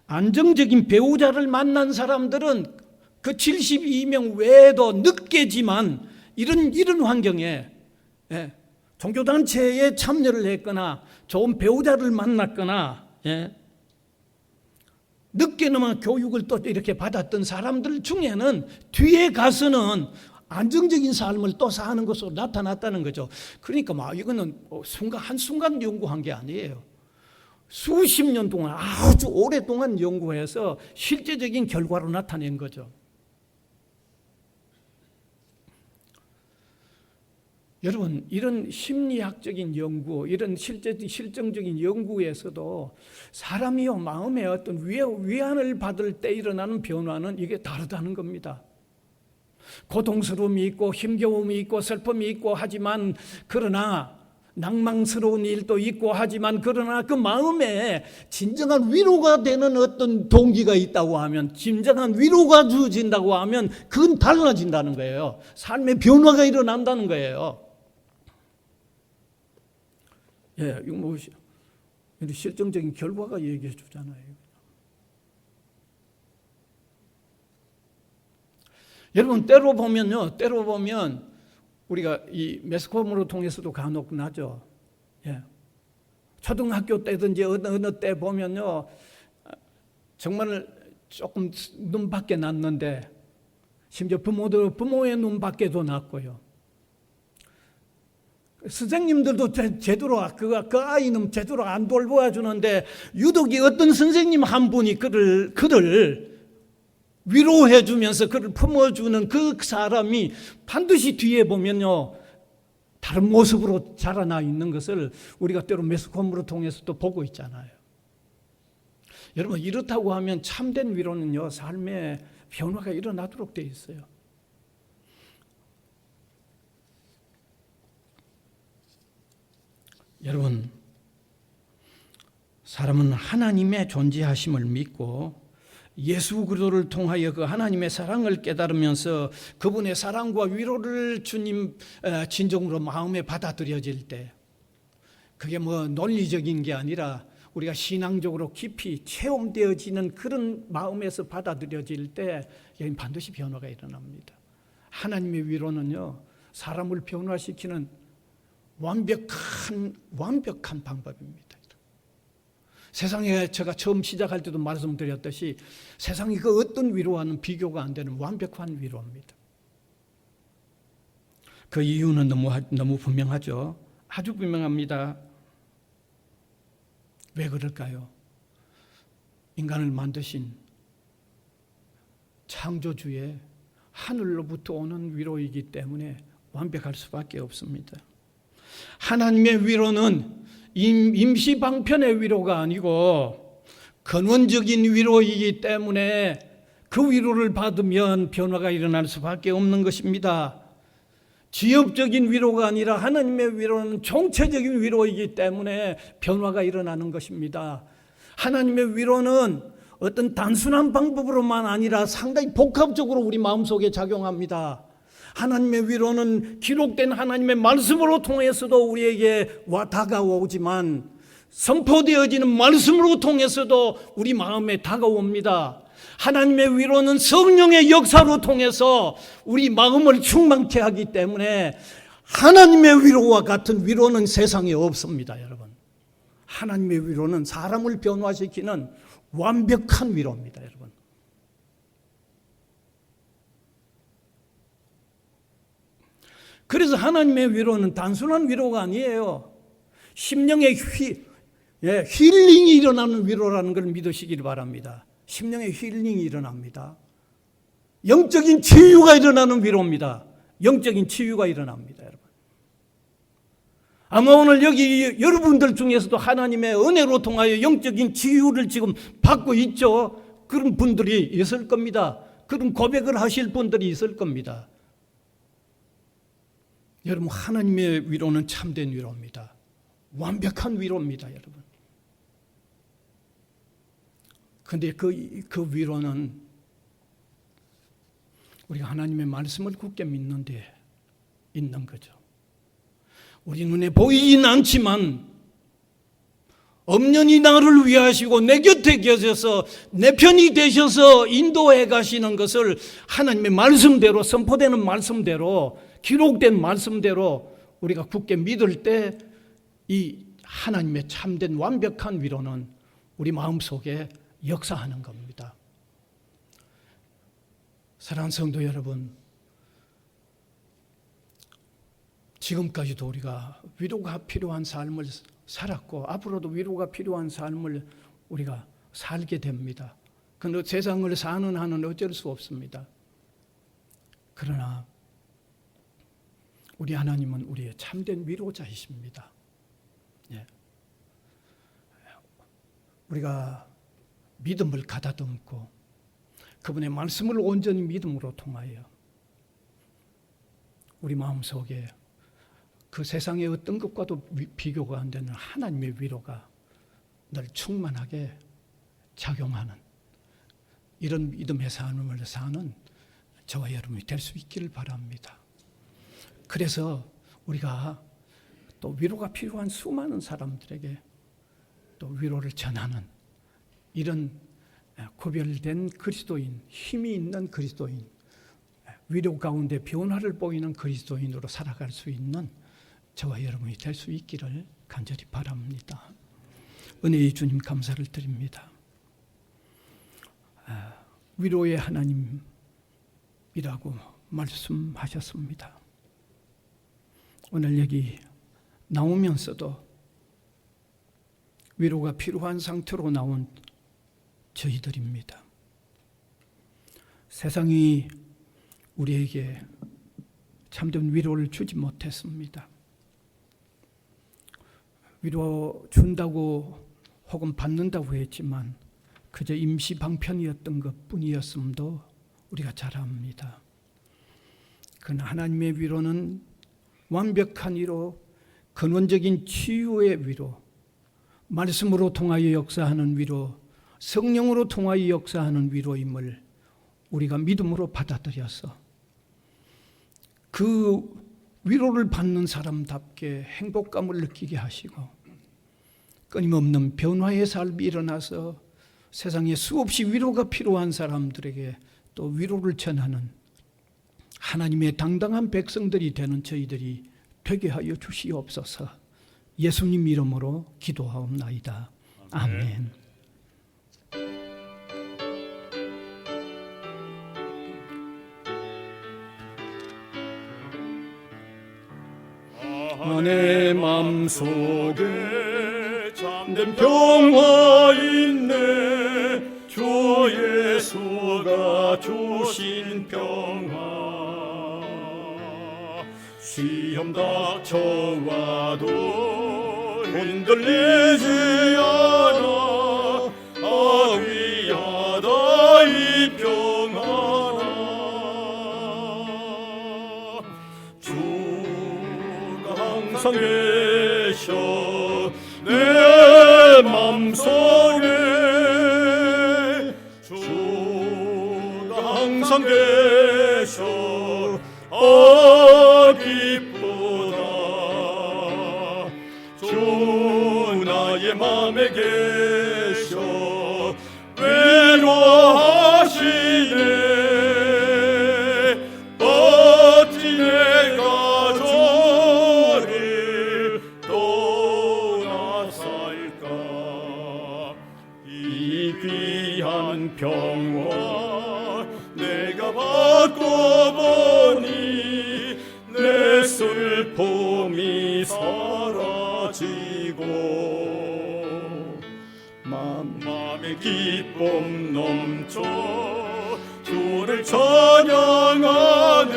안정적인 배우자를 만난 사람들은 그 72명 외에도 늦게지만 이런 환경에 종교단체에 참여를 했거나 좋은 배우자를 만났거나 늦게나마 교육을 또 이렇게 받았던 사람들 중에는 뒤에 가서는 안정적인 삶을 또 사는 것으로 나타났다는 거죠. 그러니까 이거는 한순간 연구한 게 아니에요. 수십 년 동안 아주 오랫동안 연구해서 실제적인 결과로 나타낸 거죠. 여러분, 이런 심리학적인 연구, 이런 실증적인 연구에서도 사람이요 마음에 어떤 위안을 받을 때 일어나는 변화는 이게 다르다는 겁니다. 고통스러움이 있고 힘겨움이 있고 슬픔이 있고 하지만 그러나 낭망스러운 일도 있고 하지만 그러나 그 마음에 진정한 위로가 되는 어떤 동기가 있다고 하면, 진정한 위로가 주어진다고 하면 그건 달라진다는 거예요. 삶의 변화가 일어난다는 거예요. 예, 이거 뭐 실증적인 결과가 얘기해 주잖아요. 여러분, 때로 보면 우리가 이 매스컴으로 통해서도 간혹 나죠. 예. 초등학교 때든지 어느 때 보면요, 정말 조금 눈 밖에 났는데, 심지어 부모의 눈 밖에도 났고요. 선생님들도 제대로 그 아이는 제대로 안 돌보아 주는데, 유독 어떤 선생님 한 분이 그를 위로해 주면서 그를 품어주는 그 사람이 반드시 뒤에 보면요, 다른 모습으로 자라나 있는 것을 우리가 때로 매스컴으로 통해서도 보고 있잖아요. 여러분, 이렇다고 하면 참된 위로는요, 삶에 변화가 일어나도록 돼 있어요. 여러분, 사람은 하나님의 존재하심을 믿고 예수 그리스도를 통하여 그 하나님의 사랑을 깨달으면서 그분의 사랑과 위로를 주님 진정으로 마음에 받아들여질 때, 그게 뭐 논리적인 게 아니라 우리가 신앙적으로 깊이 체험되어지는 그런 마음에서 받아들여질 때 여기 반드시 변화가 일어납니다. 하나님의 위로는요, 사람을 변화시키는 완벽한 방법입니다. 세상에 제가 처음 시작할 때도 말씀드렸듯이 세상이 그 어떤 위로와는 비교가 안 되는 완벽한 위로입니다. 그 이유는 너무 분명하죠. 아주 분명합니다. 왜 그럴까요? 인간을 만드신 창조주의 하늘로부터 오는 위로이기 때문에 완벽할 수밖에 없습니다. 하나님의 위로는 임시 방편의 위로가 아니고 근원적인 위로이기 때문에 그 위로를 받으면 변화가 일어날 수밖에 없는 것입니다. 지역적인 위로가 아니라 하나님의 위로는 총체적인 위로이기 때문에 변화가 일어나는 것입니다. 하나님의 위로는 어떤 단순한 방법으로만 아니라 상당히 복합적으로 우리 마음속에 작용합니다. 하나님의 위로는 기록된 하나님의 말씀으로 통해서도 우리에게 다가오지만 선포되어지는 말씀으로 통해서도 우리 마음에 다가옵니다. 하나님의 위로는 성령의 역사로 통해서 우리 마음을 충만케 하기 때문에 하나님의 위로와 같은 위로는 세상에 없습니다, 여러분. 하나님의 위로는 사람을 변화시키는 완벽한 위로입니다, 여러분. 그래서 하나님의 위로는 단순한 위로가 아니에요. 심령의 힐링이 일어나는 위로라는 걸 믿으시길 바랍니다. 심령의 힐링이 일어납니다. 영적인 치유가 일어나는 위로입니다. 영적인 치유가 일어납니다, 여러분. 아마 오늘 여기 여러분들 중에서도 하나님의 은혜로 통하여 영적인 치유를 지금 받고 있죠. 그런 분들이 있을 겁니다. 그런 고백을 하실 분들이 있을 겁니다. 여러분, 하나님의 위로는 참된 위로입니다. 완벽한 위로입니다, 여러분. 그런데 그 위로는 우리가 하나님의 말씀을 굳게 믿는 데 있는 거죠. 우리 눈에 보이진 않지만 엄연히 나를 위하시고 내 곁에 계셔서 내 편이 되셔서 인도해 가시는 것을 하나님의 말씀대로, 선포되는 말씀대로, 기록된 말씀대로 우리가 굳게 믿을 때 이 하나님의 참된 완벽한 위로는 우리 마음속에 역사하는 겁니다. 사랑하는 성도 여러분, 지금까지도 우리가 위로가 필요한 삶을 살았고 앞으로도 위로가 필요한 삶을 우리가 살게 됩니다. 그런데 세상을 사는 한은 어쩔 수 없습니다. 그러나 우리 하나님은 우리의 참된 위로자이십니다. 예. 우리가 믿음을 가다듬고 그분의 말씀을 온전히 믿음으로 통하여 우리 마음속에 그 세상의 어떤 것과도 비교가 안 되는 하나님의 위로가 늘 충만하게 작용하는 이런 믿음의 삶을 사는 저와 여러분이 될 수 있기를 바랍니다. 그래서 우리가 또 위로가 필요한 수많은 사람들에게 또 위로를 전하는 이런 구별된 그리스도인, 힘이 있는 그리스도인, 위로 가운데 변화를 보이는 그리스도인으로 살아갈 수 있는 저와 여러분이 될 수 있기를 간절히 바랍니다. 은혜의 주님 감사를 드립니다. 위로의 하나님이라고 말씀하셨습니다. 오늘 여기 나오면서도 위로가 필요한 상태로 나온 저희들입니다. 세상이 우리에게 참된 위로를 주지 못했습니다. 위로 준다고 혹은 받는다고 했지만 그저 임시 방편이었던 것뿐이었음도 우리가 잘 압니다. 그러나 하나님의 위로는 완벽한 위로, 근원적인 치유의 위로, 말씀으로 통하여 역사하는 위로, 성령으로 통하여 역사하는 위로임을 우리가 믿음으로 받아들여서 그 위로를 받는 사람답게 행복감을 느끼게 하시고 끊임없는 변화의 삶이 일어나서 세상에 수없이 위로가 필요한 사람들에게 또 위로를 전하는 하나님의 당당한 백성들이 되는 저희들이 되게 하여 주시옵소서. 예수님 이름으로 기도하옵나이다. 아멘. 내 맘속에 참된 평화 있네. 주 예수가 주신 평화. 시험 닥쳐와도 흔들리지 않아. 귀하다 이 평화라. 주가 항상 계셔 내 맘속에. 주가 항상 계셔 기쁘다. 주 나의 맘에 계셔 외로워하시네. 어찌 내가 저를 떠나 살까. 이 귀한 평화 내가 받고 보니 내 슬픔이 사라지고 마음의 기쁨 넘쳐 주를 찬양하네.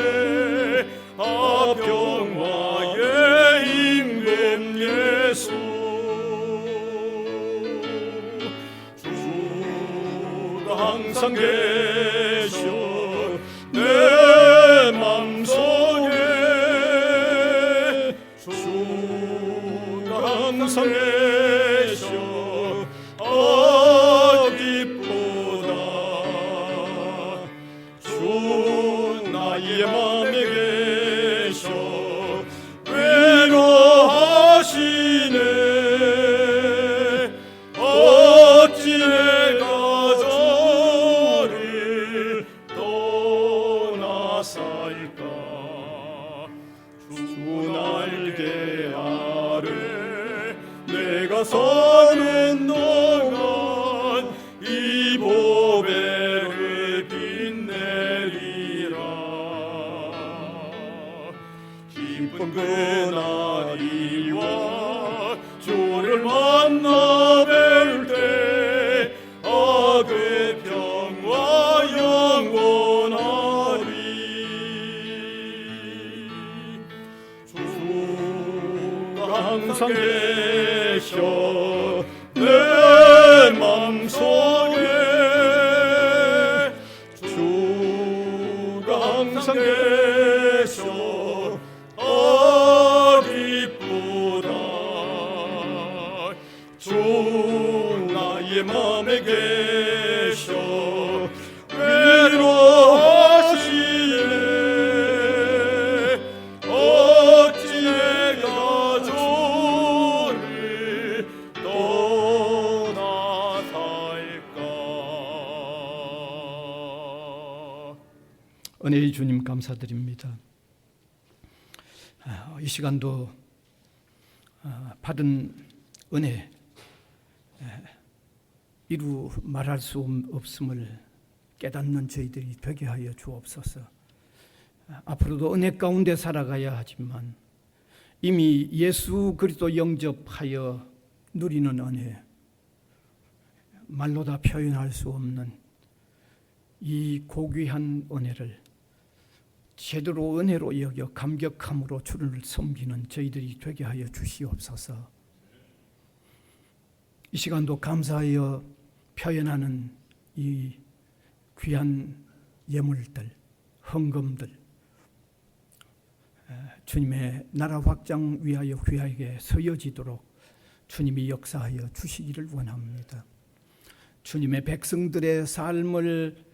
평화의 임금 예수. 주가 항상 계셔 내 맘속에. 주가 항상 계셔 기쁘다. 주 나의 맘에 계셔 외로워하시네. 어찌 내가 저를 떠나 살까. 주 날개 아래 내가 서는 동안 이 보배를 빛내리라. 기쁜 그날이와 주를 만나 뵐 때 그 평화 영원하리. 주가 항상 계셔 내 맘속에. 주가 항상 계셔 감사드립니다. 이 시간도 받은 은혜 이루 말할 수 없음을 깨닫는 저희들이 되게 하여 주옵소서. 앞으로도 은혜 가운데 살아가야 하지만 이미 예수 그리스도 영접하여 누리는 은혜, 말로 다 표현할 수 없는 이 고귀한 은혜를 제대로 은혜로 여겨 감격함으로 주를 섬기는 저희들이 되게 하여 주시옵소서. 이 시간도 감사하여 표현하는 이 귀한 예물들, 헌금들, 주님의 나라 확장 위하여 귀하게 쓰여지도록 주님이 역사하여 주시기를 원합니다. 주님의 백성들의 삶을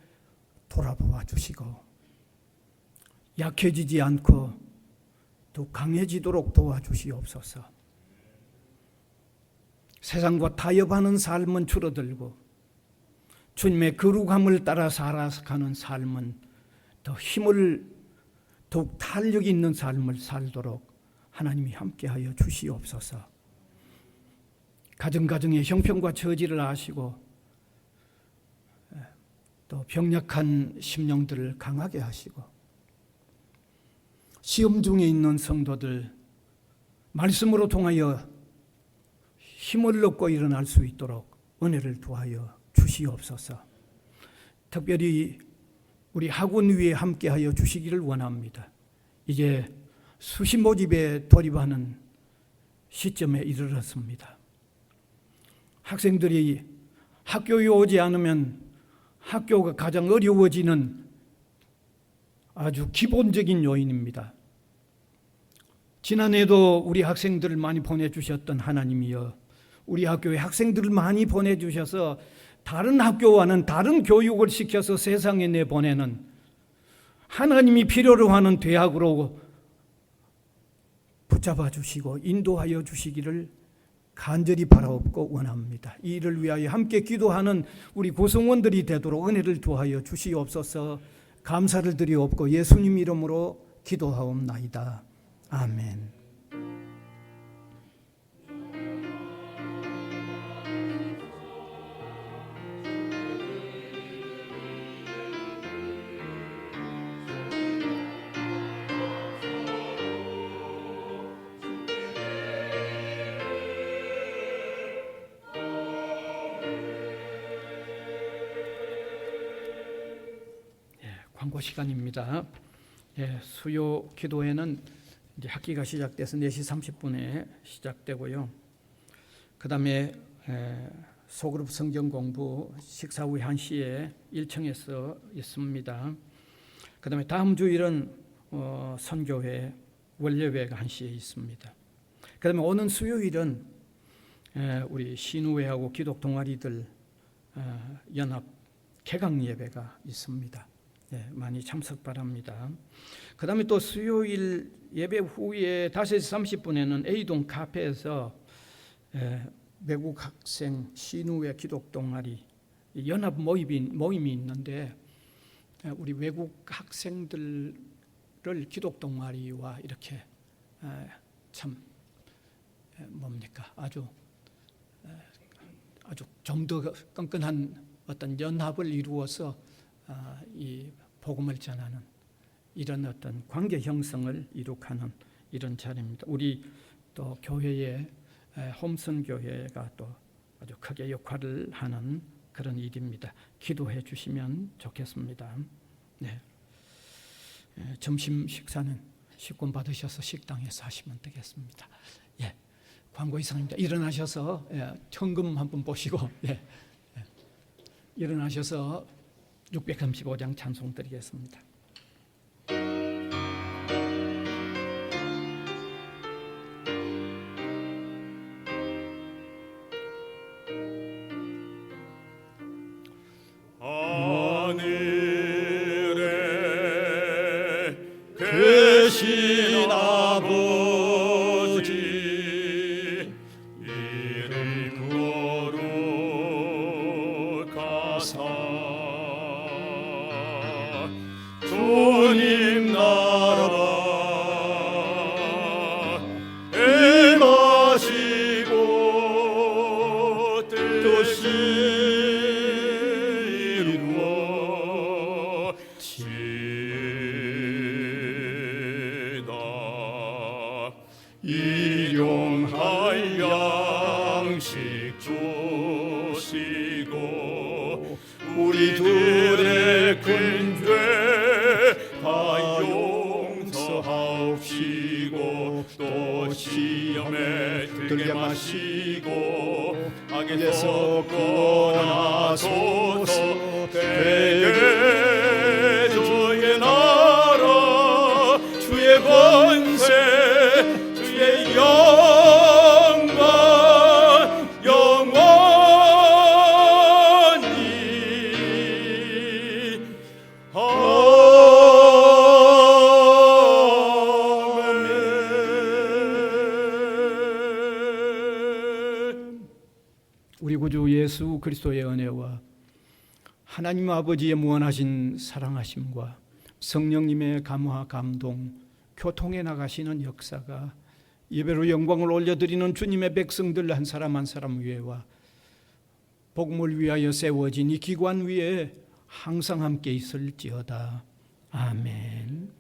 돌아보아 주시고 약해지지 않고 더 강해지도록 도와주시옵소서. 세상과 타협하는 삶은 줄어들고 주님의 거룩함을 따라 살아가는 삶은 더 힘을 더욱 탄력 있는 삶을 살도록 하나님이 함께하여 주시옵소서. 가정가정의 형편과 처지를 아시고 또 병약한 심령들을 강하게 하시고 시험 중에 있는 성도들 말씀으로 통하여 힘을 얻고 일어날 수 있도록 은혜를 더하여 주시옵소서. 특별히 우리 학원 위에 함께하여 주시기를 원합니다. 이제 수시 모집에 돌입하는 시점에 이르렀습니다. 학생들이 학교에 오지 않으면 학교가 가장 어려워지는 아주 기본적인 요인입니다. 지난해도 우리 학생들을 많이 보내주셨던 하나님이여, 우리 학교에 학생들을 많이 보내주셔서 다른 학교와는 다른 교육을 시켜서 세상에 내보내는 하나님이 필요로 하는 대학으로 붙잡아 주시고 인도하여 주시기를 간절히 바라옵고 원합니다. 이 일을 위하여 함께 기도하는 우리 구성원들이 되도록 은혜를 더하여 주시옵소서. 감사를 드리옵고 예수님 이름으로 기도하옵나이다. 아멘. 광고 시간입니다. 수요 기도회는 이제 학기가 시작돼서 4시 30분에 시작되고요. 그 다음에 소그룹 성경 공부 식사 후에 1시에 1층에서 있습니다. 그 다음에 다음 주일은 선교회 원례회가 1시에 있습니다. 그 다음에 오는 수요일은 우리 신우회하고 기독 동아리들 연합 개강 예배가 있습니다. 많이 참석 바랍니다. 그 다음에 또 수요일 예배 후에 5시 30분에는 A동 카페에서 외국 학생 신우회 기독 동아리 연합 모임이 있는데 우리 외국 학생들을 기독 동아리와 이렇게 참 아주 좀 더 끈끈한 어떤 연합을 이루어서 이 복음을 전하는 이런 어떤 관계 형성을 이룩하는 이런 자리입니다. 우리 또 교회의 홈슨 교회가 또 아주 크게 역할을 하는 그런 일입니다. 기도해 주시면 좋겠습니다. 네. 점심 식사는 식권 받으셔서 식당에서 하시면 되겠습니다. 예. 광고 이상입니다. 일어나셔서 현금 한번 보시고 일어나셔서 635장 찬송 드리겠습니다. 하늘에 계신 아버지 이름 거룩하사 주님 우리들의 큰 죄 다 용서하옵시고 또 시험에 들게 마시고 악에서 구원하소서. 대개 주의 나라 주의 권세 주의 영광 영원히 아멘. 우리 구주 예수 그리스도의 은혜와 하나님 아버지의 무한하신 사랑하심과 성령님의 감화 감동 교통해 나가시는 역사가 예배로 영광을 올려드리는 주님의 백성들 한 사람 한 사람 위에와 복음을 위하여 세워진 이 기관 위에 항상 함께 있을지어다. 아멘.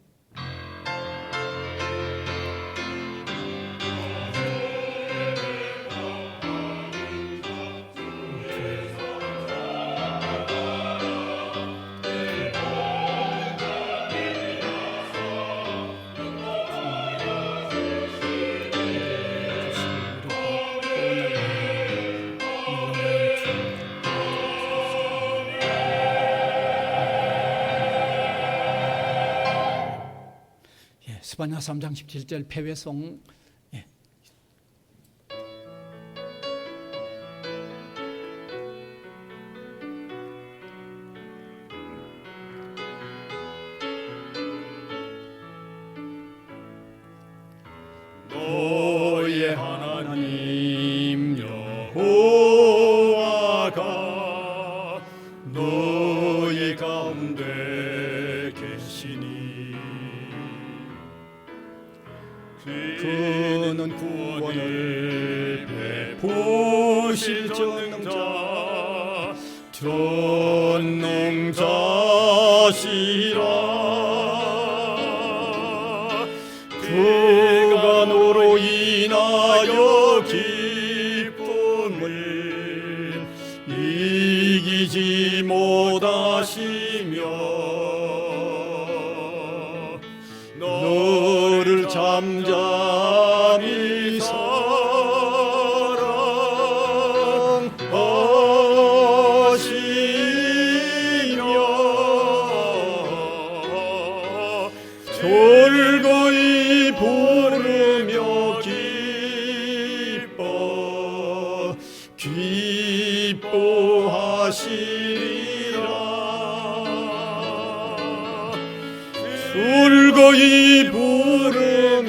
스바냐 3장 17절 패배송. 너의 하나님 여호와가 너희 가운데 계시니 그는 구원을 베푸실 전능자시라. 그가 너로 인하여 기쁨을 이기지 못하시며 너를 잠잠히 사랑하시며 졸거이 부르며 기뻐하시리라. 졸거이 부르며